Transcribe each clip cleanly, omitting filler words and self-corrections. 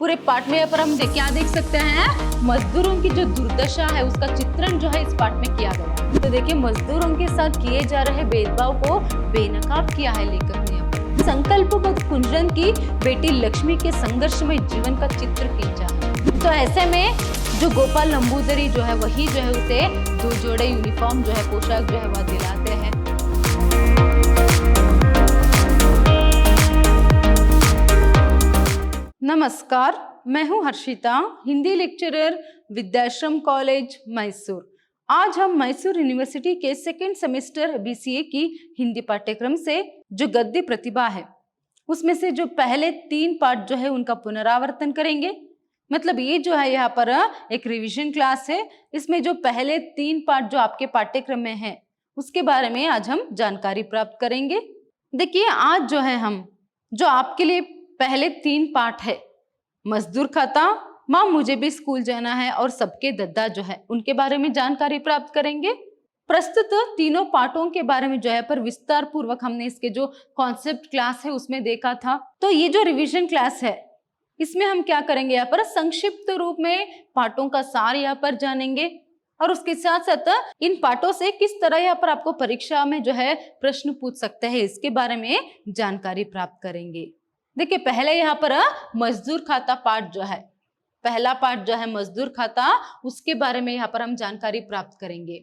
पूरे पाठ में पर हम क्या देख सकते हैं, मजदूरों की जो दुर्दशा है उसका चित्रण जो है इस पाठ में किया गया है। तो देखिए मजदूरों के साथ किए जा रहे भेदभाव को बेनकाब किया है लेखक ने। संकल्पबद्ध कुंजन की बेटी लक्ष्मी के संघर्षमय जीवन का चित्र खींचा है। तो ऐसे में जो गोपाल नंबूदरी जो है वही जो है उसे 2 जोड़े यूनिफॉर्म जो है पोशाक जो है वह दिलाते हैं। नमस्कार, मैं हूं हर्षिता, हिंदी लेक्चरर विद्याश्रम कॉलेज मैसूर। आज हम मैसूर यूनिवर्सिटी के 2nd सेमेस्टर BCA की हिंदी पाठ्यक्रम से जो गद्य प्रतिभा है उसमें से जो पहले 3 पाठ जो है उनका पुनरावर्तन करेंगे। मतलब ये जो है यहाँ पर एक रिवीजन क्लास है। इसमें जो पहले 3 पाठ जो आपके पाठ्यक्रम में है उसके बारे में आज हम जानकारी प्राप्त करेंगे। देखिए आज जो है हम जो आपके लिए पहले 3 पाठ है, मजदूर खाता, माँ मुझे भी स्कूल जाना है और सबके दद्दा जो है उनके बारे में जानकारी प्राप्त करेंगे। प्रस्तुत तीनों पाठों के बारे में जो है पर विस्तार पूर्वक हमने इसके जो कॉन्सेप्ट क्लास है उसमें देखा था। तो ये जो रिवीजन क्लास है इसमें हम क्या करेंगे, यहाँ पर संक्षिप्त रूप में पाठों का सार यहाँ पर जानेंगे और उसके साथ साथ इन पाठों से किस तरह यहाँ पर आपको परीक्षा में जो है प्रश्न पूछ सकते हैं इसके बारे में जानकारी प्राप्त करेंगे। देखिए पहले यहाँ पर मजदूर खाता पाठ जो है, पहला पाठ जो है मजदूर खाता, उसके बारे में यहाँ पर हम जानकारी प्राप्त करेंगे।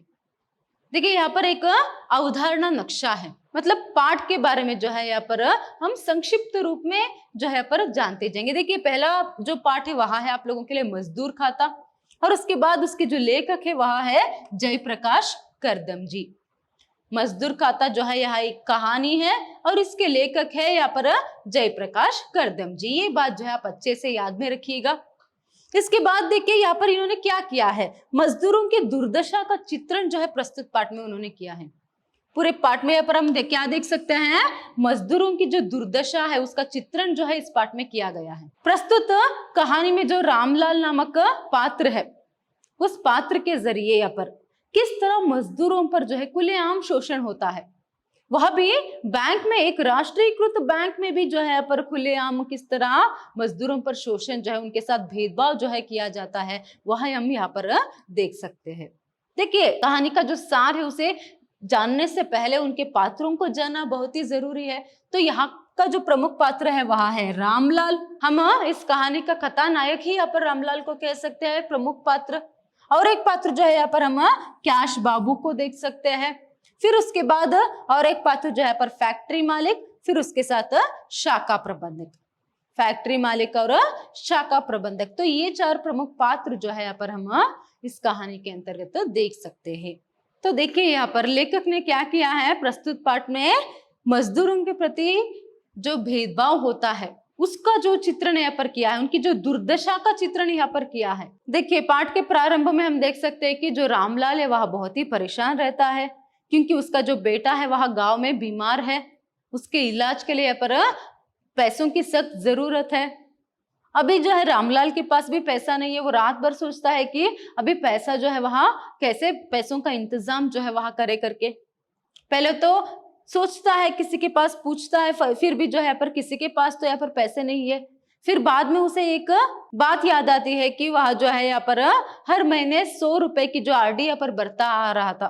देखिए यहाँ पर एक अवधारणा नक्शा है, मतलब पाठ के बारे में जो है यहाँ पर हम संक्षिप्त रूप में जो है यहाँ पर जानते जाएंगे। देखिए पहला जो पाठ है वहां है आप लोगों के लिए मजदूर खाता और उसके बाद उसके जो लेखक है वह है जयप्रकाश करदम जी। मजदूर खाता जो है यहाँ एक कहानी है और इसके लेखक है यहाँ पर जयप्रकाश करदम जी। ये बात जो है आप अच्छे से याद में रखिएगा। इसके बाद देखिए यहाँ पर इन्होंने क्या किया है, मजदूरों की दुर्दशा का चित्रण जो है प्रस्तुत पाठ में उन्होंने किया है। पूरे पाठ में यहाँ पर हम क्या देख सकते हैं, मजदूरों की जो दुर्दशा है उसका चित्रण जो है इस पाठ में किया गया है। प्रस्तुत कहानी में जो रामलाल नामक पात्र है उस पात्र के जरिए यहाँ पर किस तरह मजदूरों पर जो है खुलेआम शोषण होता है, वह भी बैंक में, एक राष्ट्रीयकृत बैंक में भी जो है पर खुलेआम किस तरह मजदूरों पर शोषण जो है उनके साथ भेदभाव जो है किया जाता है, वह हम यहाँ पर देख सकते हैं। देखिए कहानी का जो सार है उसे जानने से पहले उनके पात्रों को जानना बहुत ही जरूरी है। तो यहाँ का जो प्रमुख पात्र है वह है रामलाल। हम इस कहानी का कथानायक ही यहाँ पर रामलाल को कह सकते हैं, प्रमुख पात्र। और एक पात्र जो है यहाँ पर हम कैश बाबू को देख सकते हैं। फिर उसके बाद और एक पात्र जो है पर फैक्ट्री मालिक, फिर उसके साथ शाखा प्रबंधक, फैक्ट्री मालिक और शाखा प्रबंधक। तो ये 4 प्रमुख पात्र जो है यहाँ पर हम इस कहानी के अंतर्गत देख सकते हैं। तो देखिए यहाँ पर लेखक ने क्या किया है, प्रस्तुत पाठ में मजदूरों के प्रति जो भेदभाव होता है उसका जो चित्रण यहाँ पर किया है, उनकी जो दुर्दशा का चित्रण यहाँ पर किया है। देखिए पाठ के प्रारंभ में हम देख सकते हैं कि जो रामलाल है वह बहुत ही परेशान रहता है क्योंकि उसका जो बेटा है वह गांव में बीमार है, उसके इलाज के लिए यहाँ पर पैसों की सख्त जरूरत है। अभी जो है रामलाल के पास भी पैसा नहीं है। वो रात भर सोचता है कि अभी पैसा जो है वहां कैसे पैसों का इंतजाम जो है वहां करे करके। पहले तो सोचता है, किसी के पास पूछता है, फिर भी जो है पर किसी के पास तो यहाँ पर पैसे नहीं है। फिर बाद में उसे एक बात याद आती है कि वह जो है यहाँ पर हर महीने 100 रुपए की जो RD यहाँ पर बढ़ता आ रहा था,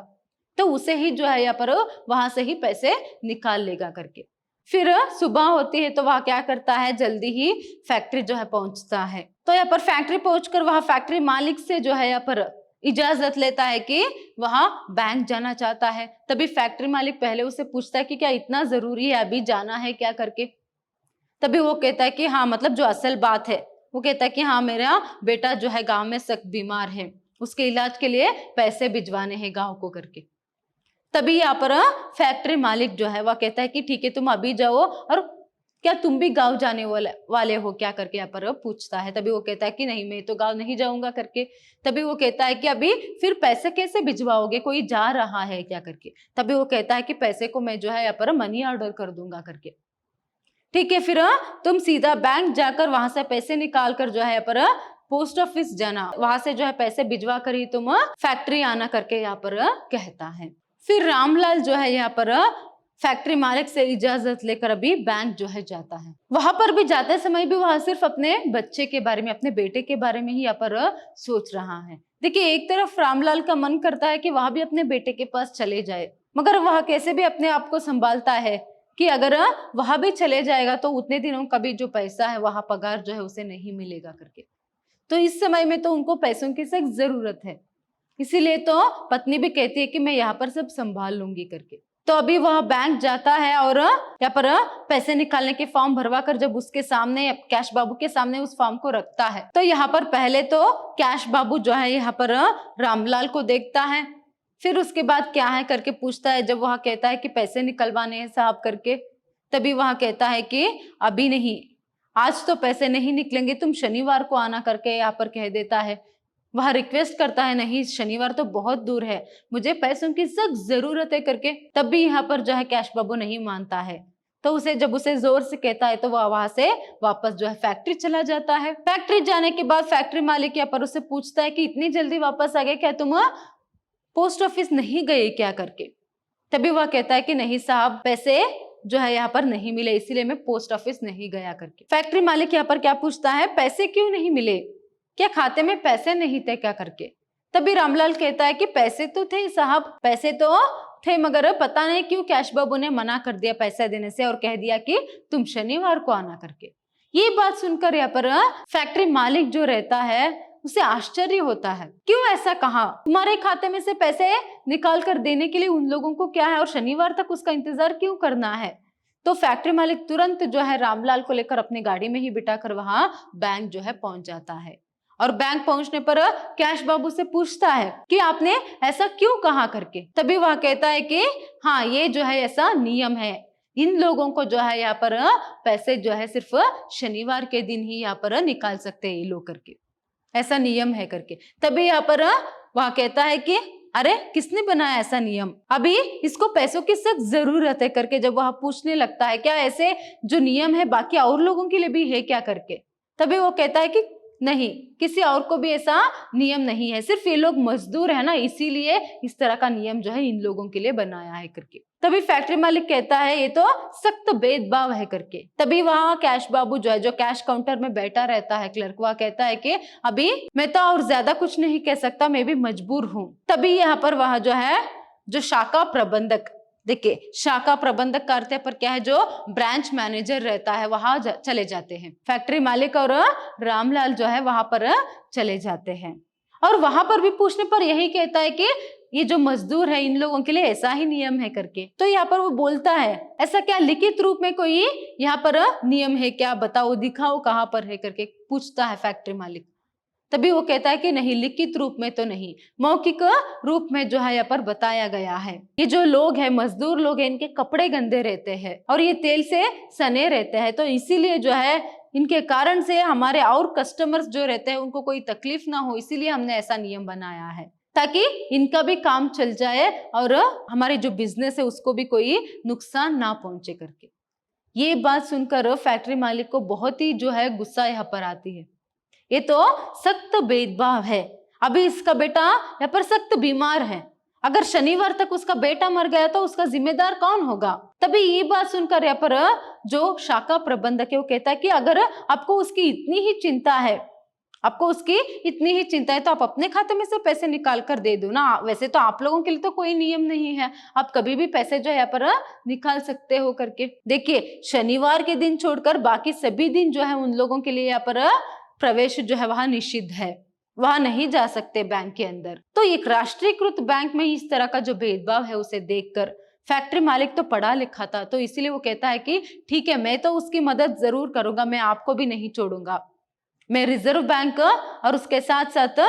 तो उसे ही जो है यहाँ पर वहां से ही पैसे निकाल लेगा करके। फिर सुबह होती है तो वह क्या करता है, जल्दी ही फैक्ट्री जो है पहुंचता है। तो यहाँ पर फैक्ट्री पहुंचकर वह फैक्ट्री मालिक से जो है यहाँ पर इजाजत लेता है कि वह बैंक जाना चाहता है। तभी फैक्ट्री मालिक पहले उसे पूछता है कि क्या इतना जरूरी है, अभी जाना है क्या करके। तभी वो कहता है कि हाँ, मतलब जो असल बात है वो कहता है कि हाँ मेरा बेटा जो है गांव में सख्त बीमार है, उसके इलाज के लिए पैसे भिजवाने हैं गांव को करके। तभी यहाँ पर फैक्ट्री मालिक जो है वह कहता है कि ठीक है तुम अभी जाओ, और क्या तुम भी गांव जाने वाले हो क्या करके यहाँ पर पूछता है। तभी वो कहता है कि नहीं, मैं तो गांव नहीं जाऊंगा करके। तभी वो कहता है कि अभी फिर पैसे कैसे भिजवाओगे, कोई जा रहा है क्या करके। तभी वो कहता है कि पैसे को मैं जो है यहाँ पर मनी ऑर्डर कर दूंगा करके। ठीक है, फिर तुम सीधा बैंक जाकर वहां से पैसे निकाल कर जो है यहाँ पर पोस्ट ऑफिस जाना, वहां से जो है पैसे भिजवा कर ही तुम फैक्ट्री आना करके यहाँ पर कहता है। फिर रामलाल जो है यहाँ पर फैक्ट्री मालिक से इजाजत लेकर अभी बैंक जो है जाता है। वहां पर भी जाते समय भी वह सिर्फ अपने बच्चे के बारे में, अपने बेटे के बारे में ही यहाँ पर सोच रहा है। देखिए, एक तरफ रामलाल का मन करता है कि वह भी अपने बेटे के पास चले जाए, मगर वह कैसे भी अपने आप को संभालता है कि अगर वहां भी चले जाएगा तो उतने दिनों का भी जो पैसा है, वहां पगार जो है उसे नहीं मिलेगा करके। तो इस समय में तो उनको पैसों की सख्त जरूरत है, इसीलिए तो पत्नी भी कहती है कि मैं यहाँ पर सब संभाल लूंगी करके। तो अभी वह बैंक जाता है और यहाँ पर पैसे निकालने के फॉर्म भरवा कर जब उसके सामने, कैश बाबू के सामने उस फॉर्म को रखता है, तो यहाँ पर पहले तो कैश बाबू जो है यहाँ पर रामलाल को देखता है, फिर उसके बाद क्या है करके पूछता है। जब वह कहता है कि पैसे निकलवाने हैं साहब करके, तभी वह कहता है कि अभी नहीं, आज तो पैसे नहीं निकलेंगे, तुम शनिवार को आना करके यहाँ पर कह देता है। वह रिक्वेस्ट करता है, नहीं शनिवार तो बहुत दूर है, मुझे पैसों की सख्त जरूरत है करके। तब भी यहाँ पर जो है कैश बाबू नहीं मानता है, तो जब उसे जोर से कहता है तो वह वहां से वापस जो है फैक्ट्री चला जाता है। फैक्ट्री जाने के बाद फैक्ट्री मालिक यहाँ पर उसे पूछता है कि इतनी जल्दी वापस आ गए, क्या तुम पोस्ट ऑफिस नहीं गए क्या करके। तभी वह कहता है कि नहीं साहब, पैसे जो है यहाँ पर नहीं मिले, इसीलिए मैं पोस्ट ऑफिस नहीं गया करके। फैक्ट्री मालिक यहाँ पर क्या पूछता है, पैसे क्यों नहीं मिले, क्या खाते में पैसे नहीं थे क्या करके। तभी रामलाल कहता है कि पैसे तो थे साहब, पैसे तो थे, मगर पता नहीं क्यों कैश बाबू ने मना कर दिया पैसा देने से और कह दिया कि तुम शनिवार को आना करके। ये बात सुनकर यहाँ पर फैक्ट्री मालिक जो रहता है उसे आश्चर्य होता है, क्यों ऐसा कहा, तुम्हारे खाते में से पैसे निकाल कर देने के लिए उन लोगों को क्या है और शनिवार तक उसका इंतजार क्यों करना है। तो फैक्ट्री मालिक तुरंत जो है रामलाल को लेकर अपनी गाड़ी में ही बिठाकर वहां बैंक जो है पहुंच जाता है। और बैंक पहुंचने पर कैश बाबू से पूछता है कि आपने ऐसा क्यों कहा करके। तभी वह कहता है कि हाँ, ये जो है ऐसा नियम है, इन लोगों को जो है यहाँ पर पैसे जो है सिर्फ शनिवार के दिन ही यहाँ पर निकाल सकते हैं ये लोग करके, ऐसा नियम है करके। तभी यहाँ पर वह कहता है कि अरे किसने बनाया ऐसा नियम, अभी इसको पैसों की सख्त जरूरत है करके। जब वह पूछने लगता है क्या ऐसे जो नियम है बाकी और लोगों के लिए भी है क्या करके, तभी वो कहता है कि नहीं, किसी और को भी ऐसा नियम नहीं है, सिर्फ ये लोग मजदूर है ना, इसीलिए इस तरह का नियम जो है इन लोगों के लिए बनाया है करके। तभी फैक्ट्री मालिक कहता है ये तो सख्त भेदभाव है करके। तभी वहां कैश बाबू जो है, जो कैश काउंटर में बैठा रहता है क्लर्क, वह कहता है कि अभी मैं तो और ज्यादा कुछ नहीं कह सकता, मैं भी मजबूर हूँ। तभी यहाँ पर वह जो है, जो शाखा प्रबंधक, देखिए शाखा प्रबंधक का अर्थ पर क्या है, जो ब्रांच मैनेजर रहता है वहां चले जाते हैं। फैक्ट्री मालिक और रामलाल जो है वहां पर चले जाते हैं और वहां पर भी पूछने पर यही कहता है कि ये जो मजदूर है इन लोगों के लिए ऐसा ही नियम है करके। तो यहाँ पर वो बोलता है ऐसा क्या लिखित रूप में कोई यहाँ पर नियम है क्या, बताओ दिखाओ कहाँ पर है करके पूछता है फैक्ट्री मालिक। तभी वो कहता है कि नहीं, लिखित रूप में तो नहीं, मौखिक रूप में जो है यहाँ पर बताया गया है। ये जो लोग हैं, मजदूर लोग हैं, इनके कपड़े गंदे रहते हैं और ये तेल से सने रहते हैं, तो इसीलिए जो है इनके कारण से हमारे और कस्टमर्स जो रहते हैं उनको कोई तकलीफ ना हो, इसीलिए हमने ऐसा नियम बनाया है ताकि इनका भी काम चल जाए और हमारे जो बिजनेस है उसको भी कोई नुकसान ना पहुंचे करके। ये बात सुनकर फैक्ट्री मालिक को बहुत ही जो है गुस्सा यहाँ पर आती है। ये तो सख्त भेदभाव है, अभी इसका बेटा यहाँ पर सख्त बीमार है, अगर शनिवार तक उसका बेटा मर गया तो उसका जिम्मेदार कौन होगा। तभी ये बात सुनकर यहाँ पर जो शाखा प्रबंधक है वो कहता है कि अगर आपको उसकी इतनी ही चिंता है, आपको उसकी इतनी ही चिंता है तो आप अपने खाते में से पैसे निकाल कर दे दो ना। वैसे तो आप लोगों के लिए तो कोई नियम नहीं है, आप कभी भी पैसे जो है यहाँ पर निकाल सकते हो करके। देखिए, शनिवार के दिन छोड़कर बाकी सभी दिन जो है उन लोगों के लिए यहाँ पर प्रवेश जो है वहां निषिद्ध है, वहां नहीं जा सकते बैंक के अंदर। तो एक राष्ट्रीयकृत बैंक में इस तरह का जो भेदभाव है उसे देखकर फैक्ट्री मालिक तो पढ़ा लिखा था, तो इसीलिए वो कहता है कि ठीक है, मैं तो उसकी मदद जरूर करूंगा, मैं आपको भी नहीं छोड़ूंगा। मैं रिजर्व बैंक और उसके साथ साथ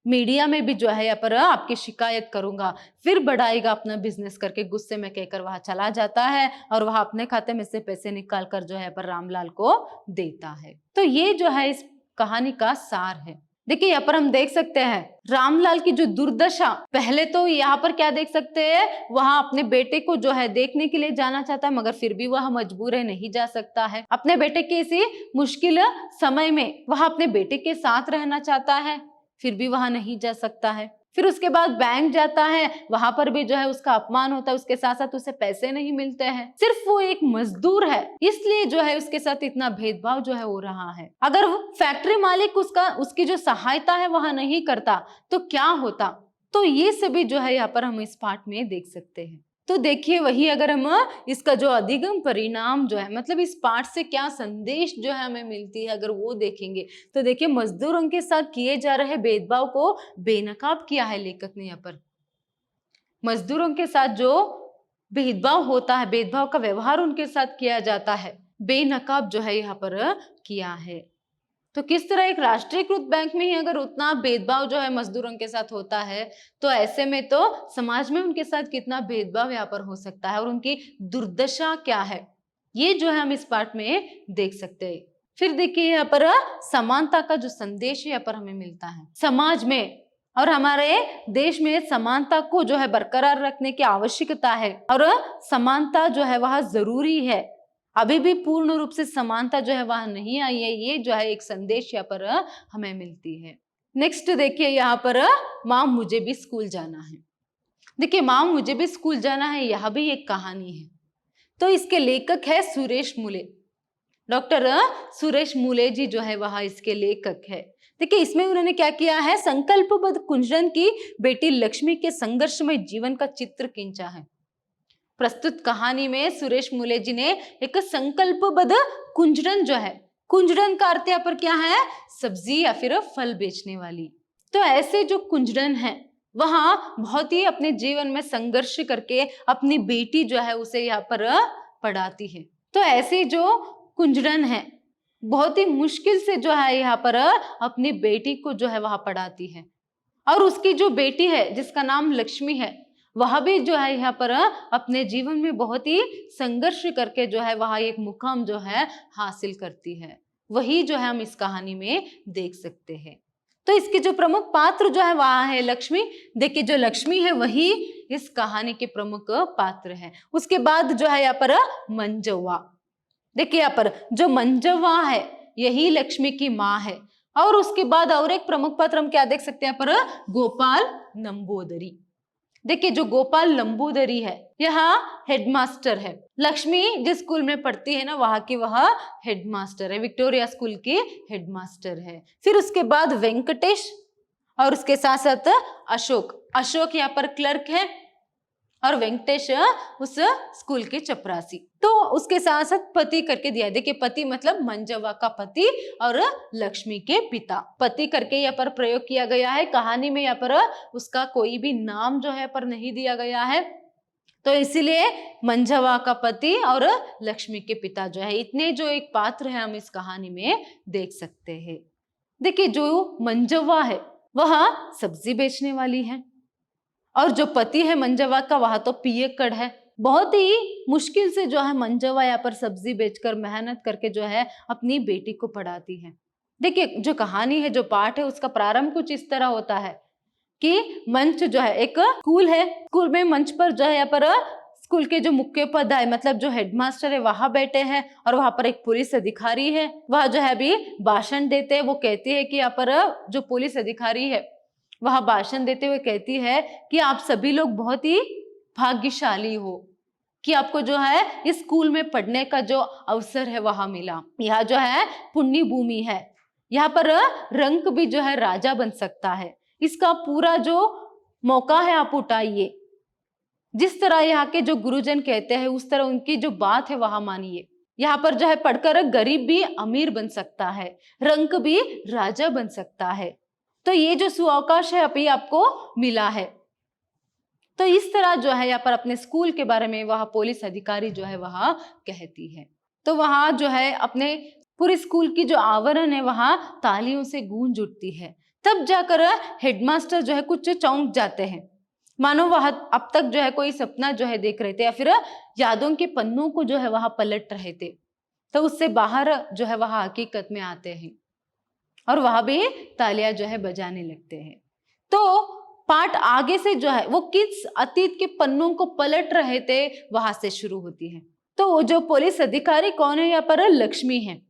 मीडिया में भी जो है यहाँ पर आपकी शिकायत करूंगा, फिर बढ़ाएगा अपना बिजनेस करके गुस्से में कहकर वहां चला जाता है और वहां अपने खाते में से पैसे निकाल कर जो है पर रामलाल को देता है। तो ये जो है इस कहानी का सार है। देखिए, यहाँ पर हम देख सकते हैं रामलाल की जो दुर्दशा, पहले तो यहाँ पर क्या देख सकते हैं, वहां अपने बेटे को जो है देखने के लिए जाना चाहता है मगर फिर भी वह मजबूर है, नहीं जा सकता है। अपने बेटे के इसी मुश्किल समय में वह अपने बेटे के साथ रहना चाहता है, फिर भी वहां नहीं जा सकता है। फिर उसके बाद बैंक जाता है, वहां पर भी जो है उसका अपमान होता है, उसके साथ साथ उसे पैसे नहीं मिलते हैं। सिर्फ वो एक मजदूर है, इसलिए जो है उसके साथ इतना भेदभाव जो है हो रहा है। अगर वो फैक्ट्री मालिक उसकी जो सहायता है वह नहीं करता तो क्या होता। तो ये सभी जो है यहाँ पर हम इस पाठ में देख सकते हैं। तो देखिए वही अगर हम इसका जो अधिगम परिणाम जो है, मतलब इस पाठ से क्या संदेश जो है हमें मिलती है, अगर वो देखेंगे तो देखिए मजदूरों के साथ किए जा रहे भेदभाव को बेनकाब किया है लेखक ने। यहाँ पर मजदूरों के साथ जो भेदभाव होता है, भेदभाव का व्यवहार उनके साथ किया जाता है, बेनकाब जो है यहाँ पर किया है। तो किस तरह एक राष्ट्रीयकृत बैंक में ही अगर उतना भेदभाव जो है मजदूरों के साथ होता है, तो ऐसे में तो समाज में उनके साथ कितना भेदभाव यहाँ पर हो सकता है और उनकी दुर्दशा क्या है, ये जो है हम इस पाठ में देख सकते हैं। फिर देखिए यहाँ पर समानता का जो संदेश यहाँ पर हमें मिलता है। समाज में और हमारे देश में समानता को जो है बरकरार रखने की आवश्यकता है और समानता जो है वह जरूरी है। अभी भी पूर्ण रूप से समानता जो है वह नहीं आई है, ये जो है एक संदेश यहाँ पर हमें मिलती है। नेक्स्ट देखिए यहाँ पर माँ मुझे भी स्कूल जाना है। देखिए माँ मुझे भी स्कूल जाना है, यह भी एक कहानी है। तो इसके लेखक है सुरेश मूले, डॉक्टर सुरेश मूले जी जो है वह इसके लेखक है। देखिए इसमें उन्होंने क्या किया है, संकल्पबद्ध कुंजरन की बेटी लक्ष्मी के संघर्षमय जीवन का चित्र खींचा है। प्रस्तुत कहानी में सुरेश मूले जी ने एक संकल्पबद्ध कुंजरन जो है, कुंजरन का अर्थ यहाँ पर क्या है, सब्जी या फिर फल बेचने वाली। तो ऐसे जो कुंजरन है वहां बहुत ही अपने जीवन में संघर्ष करके अपनी बेटी जो है उसे यहाँ पर पढ़ाती है। तो ऐसी जो कुंजरन है बहुत ही मुश्किल से जो है यहाँ पर अपनी बेटी को जो है वहां पढ़ाती है और उसकी जो बेटी है जिसका नाम लक्ष्मी है वह भी जो है यहाँ पर अपने जीवन में बहुत ही संघर्ष करके जो है वह एक मुकाम जो है हासिल करती है। वही जो है हम इस कहानी में देख सकते हैं। तो इसके जो प्रमुख पात्र जो है वह है लक्ष्मी। देखिए जो लक्ष्मी है वही इस कहानी के प्रमुख पात्र है। उसके बाद जो है यहाँ पर मंजव्वा। देखिए यहाँ पर जो मंजव्वा है यही लक्ष्मी की माँ है। और उसके बाद और एक प्रमुख पात्र हम क्या देख सकते हैं यहाँ पर, गोपाल नंबूदरी। देखिए जो गोपाल नंबूदरी है यहाँ हेडमास्टर है। लक्ष्मी जिस स्कूल में पढ़ती है ना वहां की वह हेडमास्टर है, विक्टोरिया स्कूल की हेडमास्टर है। फिर उसके बाद वेंकटेश और उसके साथ साथ अशोक। अशोक यहाँ पर क्लर्क है और वेंकटेश उस स्कूल के चपरासी। तो उसके साथ साथ पति करके दिया है। देखिए पति मतलब मंजव्वा का पति और लक्ष्मी के पिता, पति करके यहाँ पर प्रयोग किया गया है। कहानी में यहाँ पर उसका कोई भी नाम जो है पर नहीं दिया गया है, तो इसीलिए मंजव्वा का पति और लक्ष्मी के पिता जो है, इतने जो एक पात्र है हम इस कहानी में देख सकते हैं। देखिए जो मंजव्वा है वह सब्जी बेचने वाली है और जो पति है मंजव्वा का वह तो पियक्कड़ है। बहुत ही मुश्किल से जो है मंजव्वा यहाँ पर सब्जी बेचकर मेहनत करके जो है अपनी बेटी को पढ़ाती है। देखिए जो कहानी है, जो पाठ है, उसका प्रारंभ कुछ इस तरह होता है कि मंच जो है, एक स्कूल है, स्कूल में मंच पर जो है यहाँ पर स्कूल के जो मुख्य पद है मतलब जो हेडमास्टर है वहां बैठे हैं और वहां पर एक पुलिस अधिकारी है, वह जो है अभी भाषण देते हैं। वो कहती है कि यहाँ पर जो पुलिस अधिकारी है वह भाषण देते हुए कहती है कि आप सभी लोग बहुत ही भाग्यशाली हो कि आपको जो है इस स्कूल में पढ़ने का जो अवसर है वह मिला। यह जो है पुण्य भूमि है, यहाँ पर रंक भी जो है राजा बन सकता है। इसका पूरा जो मौका है आप उठाइए। जिस तरह यहाँ के जो गुरुजन कहते हैं उस तरह उनकी जो बात है वह मानिए। यहाँ पर जो है पढ़कर गरीब भी अमीर बन सकता है, रंक भी राजा बन सकता है। तो ये जो सुअवकाश है अभी आपको मिला है। तो इस तरह जो है यहाँ पर अपने स्कूल के बारे में वह पुलिस अधिकारी जो है वह कहती है। तो वहां जो है अपने पूरे स्कूल की जो आवरण है वहां तालियों से गूंज उठती है। तब जाकर हेडमास्टर जो है कुछ चौंक जाते हैं, मानो वह अब तक जो है कोई सपना जो है देख रहे थे या फिर यादों के पन्नों को जो है वह पलट रहे थे। तो उससे बाहर जो है वह हकीकत में आते हैं और वह भी तालियां जो है बजाने लगते हैं। तो पाठ आगे से जो है वो किस अतीत के पन्नों को पलट रहे थे वहां से शुरू होती है। तो जो पुलिस अधिकारी कौन है यहाँ पर, लक्ष्मी है।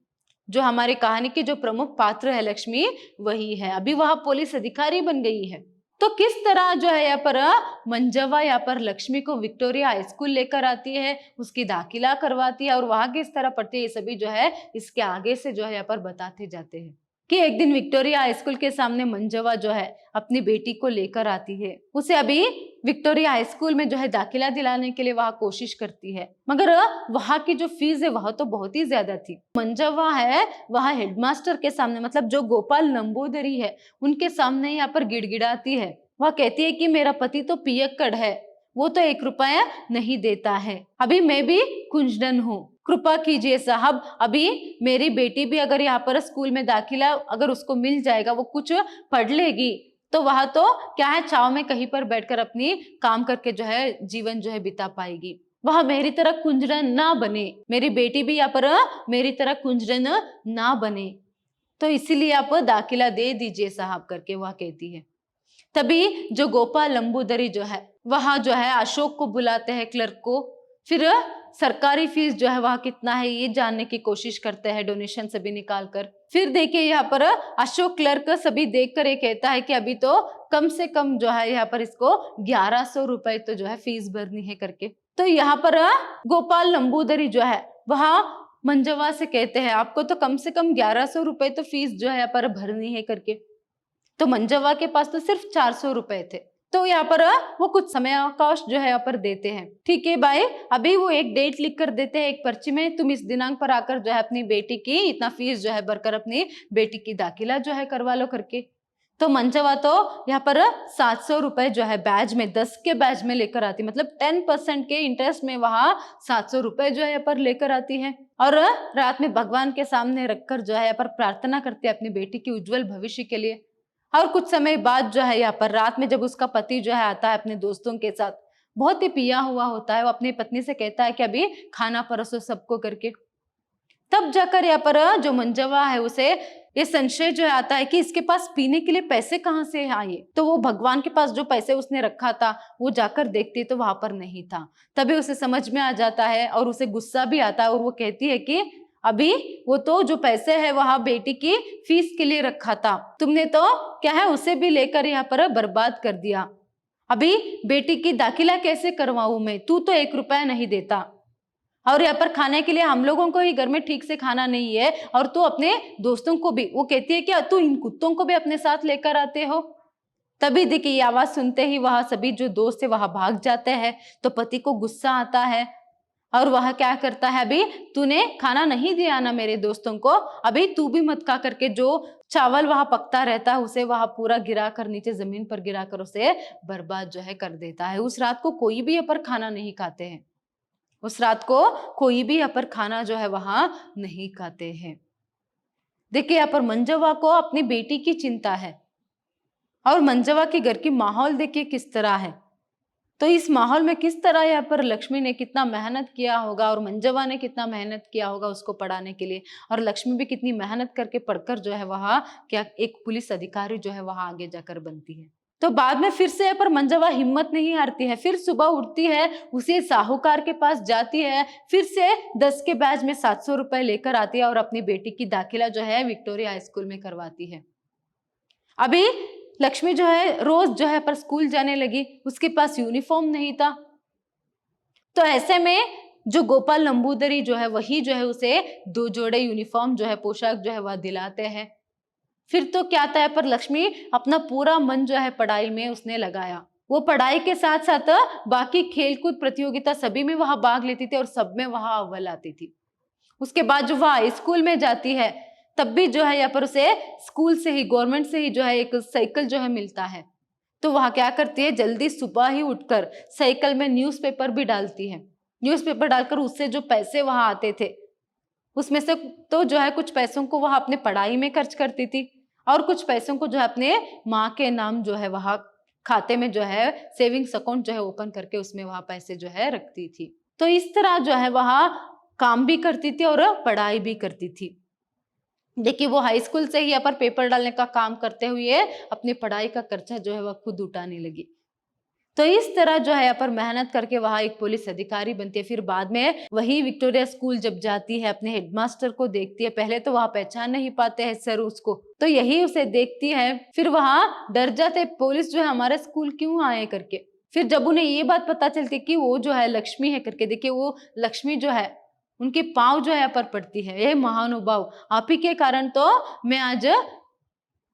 जो हमारी कहानी की जो प्रमुख पात्र है लक्ष्मी वही है। अभी वह पुलिस अधिकारी बन गई है तो किस तरह जो है यहाँ पर मंजवा यहाँ पर लक्ष्मी को विक्टोरिया हाई स्कूल लेकर आती है, उसकी दाखिला करवाती है और वहां किस तरह पढ़ती है, ये सभी जो है इसके आगे से जो है यहाँ पर बताते जाते हैं कि एक दिन विक्टोरिया हाई स्कूल के सामने मंजवा जो है अपनी बेटी को लेकर आती है। उसे अभी विक्टोरिया हाई स्कूल में जो है दाखिला दिलाने के लिए वहां कोशिश करती है, मगर वहां की जो फीस है वह तो बहुत ही ज्यादा थी। मंजवा है वहां हेडमास्टर के सामने, मतलब जो गोपाल नंबूदरी है उनके सामने यहाँ पर गिड़गिड़ाती है। वह कहती है कि मेरा पति तो पियक्कड़ है, वो तो 1 रुपया नहीं देता है, अभी मैं भी कुंजड़न हूँ, कृपा कीजिए साहब, अभी मेरी बेटी भी अगर यहाँ पर स्कूल में दाखिला अगर उसको मिल जाएगा, वो कुछ पढ़ लेगी तो वह तो क्या है छाव में कहीं पर बैठकर अपनी काम करके जो है जीवन जो है बिता पाएगी। वह मेरी तरह कुंजड़न ना बने, मेरी बेटी भी यहाँ पर मेरी तरह कुंजड़न ना बने, तो इसीलिए आप दाखिला दे दीजिए साहब करके वह कहती है। तभी जो गोपाल लंबूदरी जो है वहां जो है अशोक को बुलाते हैं क्लर्क को, फिर सरकारी फीस जो है वह कितना है ये जानने की कोशिश करते हैं, डोनेशन सभी निकाल कर। फिर देखिए यहाँ पर अशोक क्लर्क सभी देखकर ये कहता है कि अभी तो कम से कम जो है यहाँ पर इसको 1100 रुपए तो जो है फीस भरनी है करके। तो यहाँ पर गोपाल लंबूदरी जो है वह मंजवा से कहते हैं आपको तो कम से कम 1100 रुपए तो फीस जो है यहाँ पर भरनी है करके। तो मंजवा के पास तो सिर्फ 400 रुपए थे। तो यहाँ पर वो कुछ समय अवकाश जो है यहाँ पर देते हैं, ठीक है भाई, अभी वो एक डेट लिख कर देते हैं एक पर्ची में, तुम इस दिनांक पर आकर जो है अपनी बेटी की इतना फीस जो है भरकर अपनी बेटी की दाखिला जो है करवा लो करके। तो मंजवा तो यहाँ पर 700 रुपए जो है बैच में 10 के बैच में लेकर आती, मतलब 10% के इंटरेस्ट में वहां 700 रुपए जो है यहाँ पर लेकर आती है और रात में भगवान के सामने रखकर जो है यहाँ पर प्रार्थना करती है अपनी बेटी की उज्जवल भविष्य के लिए। और कुछ समय बाद जो है यहाँ पर रात में जब उसका पति जो है आता है अपने दोस्तों के साथ, बहुत ही पिया हुआ होता है, वो अपनी पत्नी से कहता है कि अभी खाना परोसो सबको करके। तब जाकर यहाँ पर जो मंजवा है उसे ये संशय जो है आता है कि इसके पास पीने के लिए पैसे कहाँ से आए। तो वो भगवान के पास जो पैसे उसने रखा था वो जाकर देखती है तो वहां पर नहीं था। तभी उसे समझ में आ जाता है और उसे गुस्सा भी आता है और वो कहती है कि अभी वो तो जो पैसे है वहां बेटी की फीस के लिए रखा था, तुमने तो क्या है उसे भी लेकर यहाँ पर बर्बाद कर दिया। अभी बेटी की दाखिला कैसे करवाऊं मैं, तू तो 1 रुपया नहीं देता और यहाँ पर खाने के लिए हम लोगों को ही घर में ठीक से खाना नहीं है और तू अपने दोस्तों को भी, वो कहती है कि तू इन कुत्तों को भी अपने साथ लेकर आते हो। तभी देखिए ये आवाज सुनते ही वहां सभी जो दोस्त है वहां भाग जाते हैं। तो पति को गुस्सा आता है और वह क्या करता है, अभी तूने खाना नहीं दिया ना मेरे दोस्तों को, अभी तू भी मत खा करके जो चावल वहां पकता रहता है उसे वहां पूरा गिरा कर नीचे जमीन पर गिरा कर उसे बर्बाद जो है कर देता है। उस रात को कोई भी यहाँ पर खाना नहीं खाते हैं, उस रात को कोई भी यहाँ पर खाना जो है वहां नहीं खाते हैं। देखिए यहाँ पर मंजवा को अपनी बेटी की चिंता है और मंजवा के घर की माहौल देखिए किस तरह है। तो इस माहौल में किस तरह यहाँ पर लक्ष्मी ने कितना मेहनत किया होगा और मंजवा ने कितना मेहनत किया होगा उसको पढ़ाने के लिए, और लक्ष्मी भी कितनी मेहनत करके पढ़कर जो है वहां क्या एक पुलिस अधिकारी जो है वहां आगे जाकर बनती है। तो बाद में फिर से यहाँ पर मंजवा हिम्मत नहीं हारती है, फिर सुबह उठती है, उसे साहूकार के पास जाती है, फिर से 10 के बैच में 700 रुपए लेकर आती है और अपनी बेटी की दाखिला जो है विक्टोरिया हाई स्कूल में करवाती है। अभी लक्ष्मी जो है रोज जो है पर स्कूल जाने लगी, उसके पास यूनिफॉर्म नहीं था। तो ऐसे में जो गोपाल नंबूदरी जो है वही जो है उसे 2 जोड़े यूनिफॉर्म जो है पोशाक जो है वह दिलाते हैं। फिर तो क्या था पर लक्ष्मी अपना पूरा मन जो है पढ़ाई में उसने लगाया। वो पढ़ाई के साथ साथ बाकी खेलकूद प्रतियोगिता सभी में वहां भाग लेती थी और सब में वहां अव्वल आती थी। उसके बाद जो वह स्कूल में जाती है तब भी जो है यहाँ पर उसे स्कूल से ही, गवर्नमेंट से ही जो है एक साइकिल जो है मिलता है। तो वह क्या करती है, जल्दी सुबह ही उठकर साइकिल में न्यूज़पेपर भी डालती है। न्यूज़पेपर डालकर उससे जो पैसे वहां आते थे उसमें से तो जो है कुछ पैसों को वह अपने पढ़ाई में खर्च करती थी और कुछ पैसों को जो है अपने माँ के नाम जो है वहां खाते में जो है सेविंग्स अकाउंट जो है ओपन करके उसमें वहां पैसे जो है रखती थी। तो इस तरह जो है वहां काम भी करती थी और पढ़ाई भी करती थी। देखिए वो हाई स्कूल से ही यहाँ पर पेपर डालने का काम करते हुए अपनी पढ़ाई का खर्चा जो है वह खुद उठाने लगी। तो इस तरह जो है यहाँ पर मेहनत करके वहां एक पुलिस अधिकारी बनती है। फिर बाद में वही विक्टोरिया स्कूल जब जाती है, अपने हेडमास्टर को देखती है। पहले तो वहां पहचान नहीं पाते हैं सर उसको, तो यही उसे देखती है। फिर वहां डर जाते, पुलिस जो है हमारे स्कूल क्यों आए करके। फिर जब उन्हें ये बात पता चलती कि वो जो है लक्ष्मी है करके, देखिए वो लक्ष्मी जो है उनके पाँव जो है यहाँ पर पड़ती है, ये महानुभाव आप ही के कारण तो मैं आज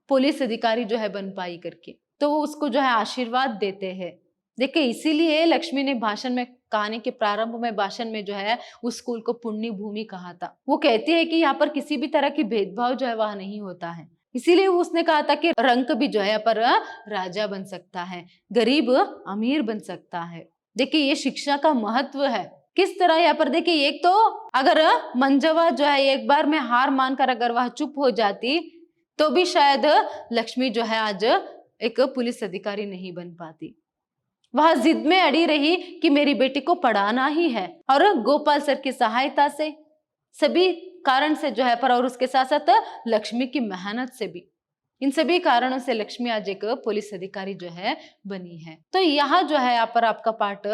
पुलिस अधिकारी जो है बन पाई करके। तो वो उसको जो है आशीर्वाद देते हैं। देखिए इसीलिए लक्ष्मी ने भाषण में, कहानी के प्रारंभ में भाषण में जो है उस स्कूल को पुण्य भूमि कहा था। वो कहती है कि यहाँ पर किसी भी तरह की भेदभाव जो है वह नहीं होता है। इसीलिए उसने कहा था कि रंग भी जो है यहाँ पर राजा बन सकता है, गरीब अमीर बन सकता है। देखिए ये शिक्षा का महत्व है। किस तरह यहाँ पर देखिए, एक तो अगर मंजवा जो है एक बार में हार मानकर अगर वह चुप हो जाती तो भी शायद लक्ष्मी जो है आज एक पुलिस अधिकारी नहीं बन पाती। वह जिद में अड़ी रही कि मेरी बेटी को पढ़ाना ही है, और गोपाल सर की सहायता से, सभी कारण से जो है पर, और उसके साथ साथ लक्ष्मी की मेहनत से भी, इन सभी कारणों से लक्ष्मी आज एक पुलिस अधिकारी जो है बनी है। तो यहाँ जो है यहाँ पर आपका पाठ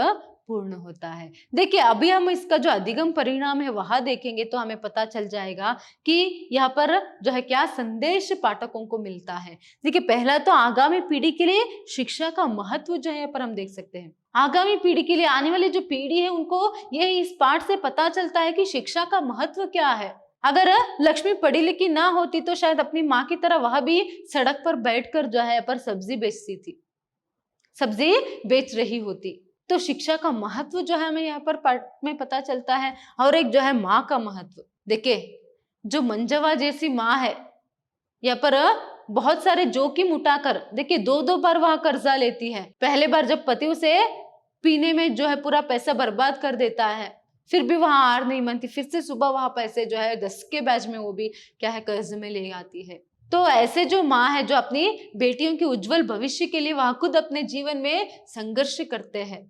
पूर्ण होता है। देखिए अभी हम इसका जो अधिगम परिणाम है वह देखेंगे तो हमें पता चल जाएगा कि यहाँ पर जो है क्या संदेश पाठकों को मिलता है। देखिए पहला तो आगामी पीढ़ी के लिए शिक्षा का महत्व जो है यहाँ पर हम देख सकते हैं। आगामी पीढ़ी के लिए, आने वाली जो पीढ़ी है उनको ये इस पाठ से पता चलता है कि शिक्षा का महत्व क्या है। अगर लक्ष्मी पढ़ी लिखी ना होती तो शायद अपनी माँ की तरह वह भी सड़क पर बैठकर जो है पर सब्जी बेचती थी, सब्जी बेच रही होती। तो शिक्षा का महत्व जो है हमें यहाँ पर पाठ में पता चलता है। और एक जो है माँ का महत्व, देखिए जो मंजवा जैसी माँ है यहाँ पर बहुत सारे जोखिम उठाकर, देखिए 2-2 बार वह कर्जा लेती है। पहले बार जब पति उसे पीने में जो है पूरा पैसा बर्बाद कर देता है, फिर भी वहां हार नहीं मानती, फिर से सुबह वहां पैसे जो है 10 के बैच में वो भी क्या है कर्ज में ले आती है। तो ऐसे जो माँ है जो अपनी बेटियों के उज्जवल भविष्य के लिए वह खुद अपने जीवन में संघर्ष करते हैं,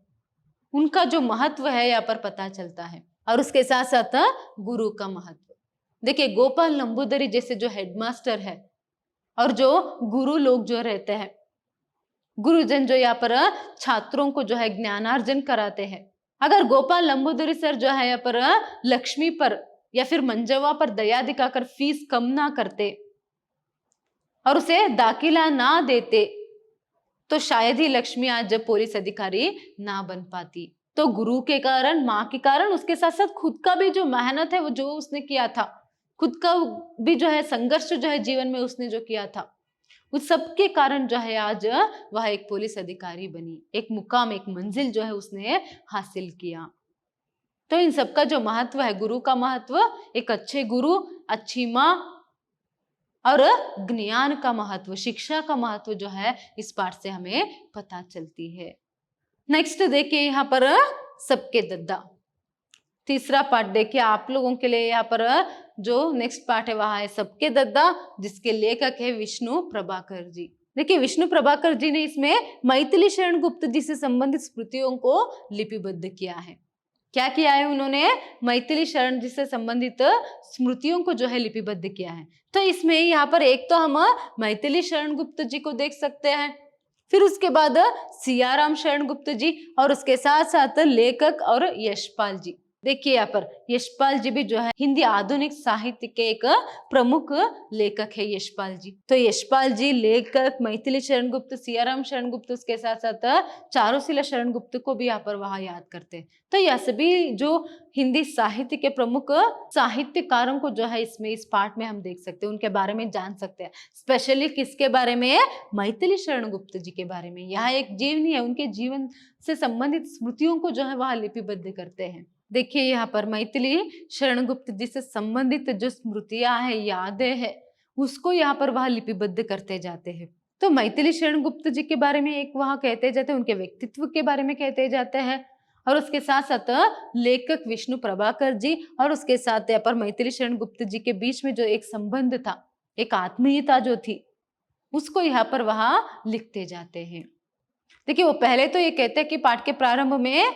उनका जो महत्व है यहाँ पर पता चलता है। और उसके साथ साथ गुरु का महत्व, देखिए गोपाल नंबूदरी जैसे जो हेडमास्टर है और जो गुरु लोग जो रहते हैं, गुरुजन जो यहाँ पर छात्रों को जो है ज्ञानार्जन कराते हैं। अगर गोपाल नंबूदरी सर जो है यहाँ पर लक्ष्मी पर या फिर मंजवा पर दया दिखाकर फीस कम ना करते और उसे दाखिला ना देते तो शायद ही लक्ष्मी आज जब पुलिस अधिकारी ना बन पाती। तो गुरु के कारण, माँ के कारण, उसके साथ साथ खुद का भी जो मेहनत है वो जो उसने किया था, खुद का भी जो है संघर्ष जो है जीवन में उसने जो किया था, उस सब के कारण जो है आज वह एक पुलिस अधिकारी बनी, एक मुकाम, एक मंजिल जो है उसने हासिल किया। तो इन सब का जो महत्व है, गुरु का महत्व, एक अच्छे गुरु, अच्छी माँ और ज्ञान का महत्व, शिक्षा का महत्व जो है इस पाठ से हमें पता चलती है। नेक्स्ट देखिए यहाँ पर सबके दद्दा, तीसरा पाठ देखिए आप लोगों के लिए। यहाँ पर जो नेक्स्ट पार्ट है वह है सबके दद्दा, जिसके लेखक है विष्णु प्रभाकर जी। देखिए विष्णु प्रभाकर जी ने इसमें मैथिली शरण गुप्त जी से संबंधित स्मृतियों को लिपिबद्ध किया है। क्या किया है उन्होंने? मैथिली शरण जी से संबंधित स्मृतियों को जो है लिपिबद्ध किया है। तो इसमें यहाँ पर एक तो हम मैथिली शरण गुप्त जी को देख सकते हैं, फिर उसके बाद सियाराम शरण गुप्त जी, और उसके साथ साथ लेखक और यशपाल जी। देखिए यहाँ पर यशपाल जी भी जो है हिंदी आधुनिक साहित्य के एक प्रमुख लेखक है यशपाल जी। तो यशपाल जी लेखक, मैथिली शरण गुप्त, सियाराम शरण गुप्त, उसके साथ साथ चारुशिला शरण गुप्त को भी यहाँ पर वहां याद करते हैं। तो यह सभी जो हिंदी साहित्य के प्रमुख साहित्यकारों को जो है इसमें इस पाठ में हम देख सकते हैं, उनके बारे में जान सकते हैं। स्पेशली किसके बारे में? मैथिली शरण गुप्त जी के बारे में। यहाँ एक जीवनी है, उनके जीवन से संबंधित स्मृतियों को जो है वह लिपिबद्ध करते हैं। देखिए यहाँ पर मैथिली शरण गुप्त जी से संबंधित जो स्मृतियां है, यादें हैं, उसको यहाँ पर वह लिपिबद्ध करते जाते हैं। तो मैथिली शरण गुप्त जी के बारे में एक वहाँ कहते जाते हैं, उनके व्यक्तित्व के बारे में कहते जाते हैं, और उसके साथ साथ लेखक विष्णु प्रभाकर जी और उसके साथ यहाँ पर मैथिली शरण गुप्त जी के बीच में जो एक संबंध था, एक आत्मीयता जो थी, उसको यहाँ पर वहां लिखते जाते हैं। देखिए वो पहले तो ये कहते हैं कि पाठ के प्रारंभ में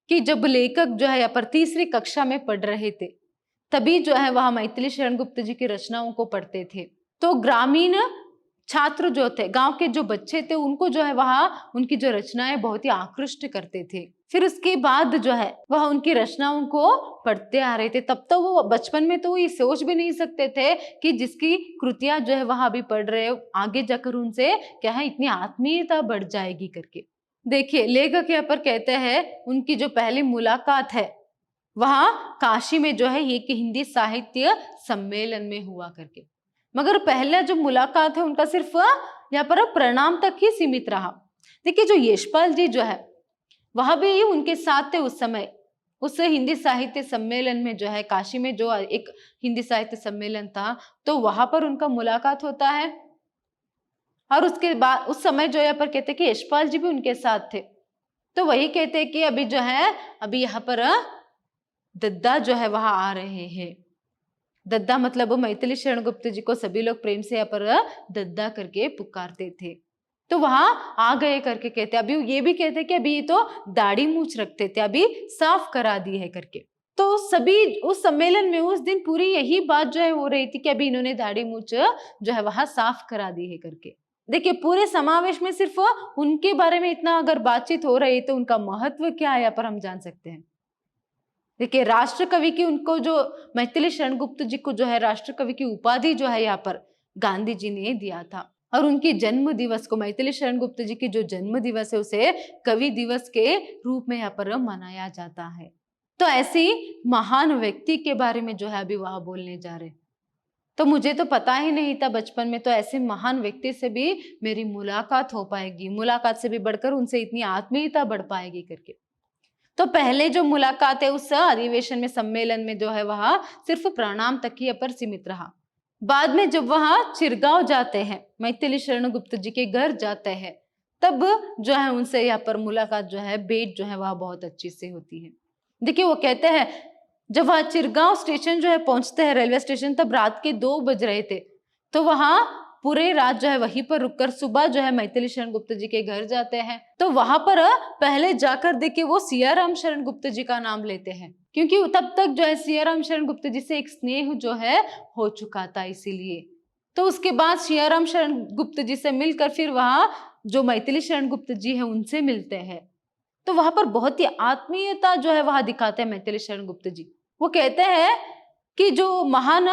कि जब लेखक जो है यहाँ पर तीसरी कक्षा में पढ़ रहे थे, तभी जो है वह मैथिली शरण गुप्त जी की रचनाओं को पढ़ते थे। तो ग्रामीण छात्र जो थे, गांव के जो बच्चे थे, उनको जो है वह उनकी जो रचनाएं बहुत ही आकृष्ट करते थे। फिर उसके बाद जो है वह उनकी रचनाओं को पढ़ते आ रहे थे। तब तो वो बचपन में तो ये सोच भी नहीं सकते थे कि जिसकी कृतियां जो है वह अभी पढ़ रहे हो, आगे जाकर उनसे क्या है इतनी आत्मीयता बढ़ जाएगी करके। देखिए लेखक यहाँ पर कहते हैं उनकी जो पहली मुलाकात है वह काशी में जो है एक हिंदी साहित्य सम्मेलन में हुआ करके। मगर पहला जो मुलाकात है उनका सिर्फ यहाँ पर प्रणाम तक ही सीमित रहा। देखिए जो यशपाल जी जो है वह भी उनके साथ थे उस समय, उस हिंदी साहित्य सम्मेलन में जो है, काशी में जो एक हिंदी साहित्य सम्मेलन था, तो वहां पर उनका मुलाकात होता है। और उसके बाद उस समय जो यहाँ पर कहते कि यशपाल जी भी उनके साथ थे। तो वही कहते कि अभी जो है अभी यहाँ पर दद्दा जो है वहां आ रहे हैं। दद्दा मतलब मैथिली शरण गुप्त जी को सभी लोग प्रेम से यहाँ पर दद्दा करके पुकारते थे। तो वहां आ गए करके कहते। अभी ये भी कहते कि अभी तो दाढ़ी मूछ रखते थे, अभी साफ करा दी है करके। तो सभी उस सम्मेलन में उस दिन पूरी यही बात जो है हो रही थी कि अभी इन्होंने दाढ़ी मूछ जो है वहां साफ करा दी है करके। देखिए पूरे समावेश में सिर्फ उनके बारे में इतना अगर बातचीत हो रही तो उनका महत्व क्या है यहाँ पर हम जान सकते हैं। देखिए राष्ट्र कवि की उनको जो मैथिली शरण गुप्त जी को जो है राष्ट्र कवि की उपाधि जो है यहाँ पर गांधी जी ने दिया था। और उनकी जन्म दिवस को, मैथिली शरण गुप्त जी की जो जन्म दिवस है उसे कवि दिवस के रूप में यहाँ पर मनाया जाता है। तो ऐसी महान व्यक्ति के बारे में जो है अभी वह बोलने जा रहे। तो मुझे तो पता ही नहीं था बचपन में, तो ऐसे महान व्यक्ति से भी मेरी मुलाकात हो पाएगी, मुलाकात से भी बढ़कर उनसे इतनी आत्मीयता बढ़ पाएगी करके। तो पहले जो मुलाकात है उस अधिवेशन में, सम्मेलन में जो है वह सिर्फ प्रणाम तक ही पर सीमित रहा। बाद में जब वहां चिरगांव जाते हैं, मैथिली शरण गुप्त जी के घर जाते हैं, तब जो है उनसे यहाँ पर मुलाकात जो है भेंट जो है वह बहुत अच्छी से होती है। देखिए वो कहते हैं जब वह चिरगांव स्टेशन जो है पहुंचते हैं, रेलवे स्टेशन, तब रात के 2 बज रहे थे। तो वहां पूरे रात जो है वहीं पर रुककर सुबह जो है मैथिली शरण गुप्त जी के घर जाते हैं। तो वहां पर पहले जाकर देखिए वो सियाराम शरण गुप्त जी का नाम लेते हैं, क्योंकि तब तक जो है सियाराम शरण गुप्त जी से एक स्नेह जो है हो चुका था, इसीलिए। तो उसके बाद सियाराम शरण गुप्त जी से मिलकर फिर वहां जो मैथिली शरण गुप्त जी है उनसे मिलते हैं। तो वहां पर बहुत ही आत्मीयता जो है वहां दिखाते हैं मैथिली शरण गुप्त जी। वो कहते हैं कि जो महान